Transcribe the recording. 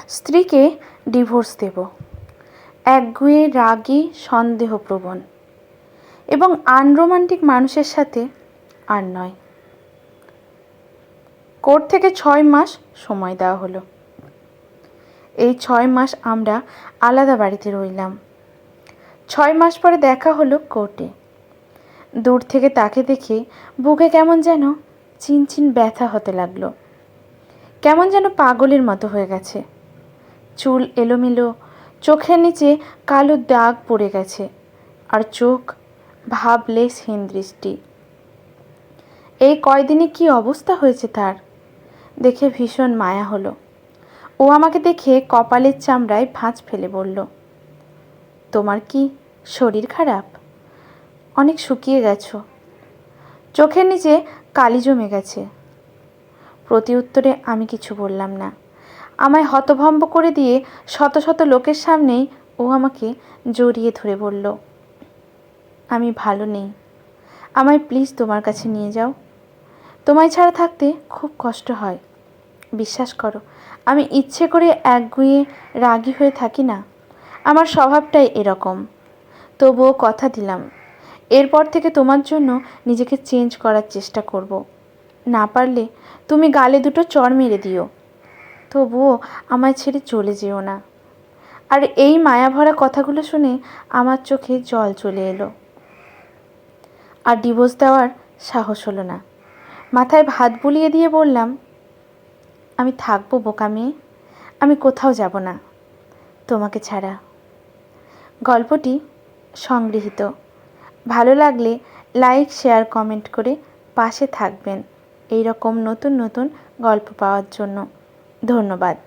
স্ত্রীকে ডিভোর্স দেব, একগুঁয়ে রাগী সন্দেহপ্রবণ এবং আনরোমান্টিক মানুষের সাথে আর নয়। কোর্ট থেকে 6 মাস সময় দেওয়া হলো। এই 6 মাস আমরা আলাদা বাড়িতে রইলাম। 6 মাস পরে দেখা হলো কোর্টে। দূর থেকে তাকে দেখে বুকে কেমন যেন চিনচিন ব্যথা হতে লাগলো। কেমন যেন পাগলের মতো হয়ে গেছে। চুল এলোমেলো, চোখের নিচে কালো দাগ পড়ে গেছে, আর চোখ ভাবলেশহীন দৃষ্টি। এই কয়দিনে কি অবস্থা হয়েছে তার, দেখে ভীষণ মায়া হলো। ও আমাকে দেখে কপালের চামড়ায় ভাঁজ ফেলে বলল, তোমার কি শরীর খারাপ? অনেক শুকিয়ে গেছো, চোখের নিচে কালি জমে গেছে। প্রতি উত্তরে আমি কিছু বললাম না। আমায় হতভম্ব করে দিয়ে শত শত লোকের সামনেই ও আমাকে জড়িয়ে ধরে বলল, আমি ভালো নেই, আমায় প্লিজ তোমার কাছে নিয়ে যাও। তোমায় ছাড়া থাকতে খুব কষ্ট হয়। বিশ্বাস করো, আমি ইচ্ছে করে একগুঁয়ে রাগী হয়ে থাকি না, আমার স্বভাবটাই এরকম। তবুও কথা দিলাম, এরপর থেকে তোমার জন্য নিজেকে চেঞ্জ করার চেষ্টা করব। না পারলে তুমি গালে দুটো চড় মেরে দিও, তবুও আমায় ছেড়ে চলে যেও না। আর এই মায়াভরা কথাগুলো শুনে আমার চোখে জল চলে এলো। আর ডিভোর্স দেওয়ার সাহস হলো না। মাথায় ভাত বুলিয়ে দিয়ে বললাম, আমি থাকবো বোকা মেয়ে, আমি কোথাও যাব না তোমাকে ছাড়া। গল্পটি সংগৃহীত। ভালো লাগলে লাইক, শেয়ার, কমেন্ট করে পাশে থাকবেন এই রকম নতুন নতুন গল্প পাওয়ার জন্য। ধন্যবাদ।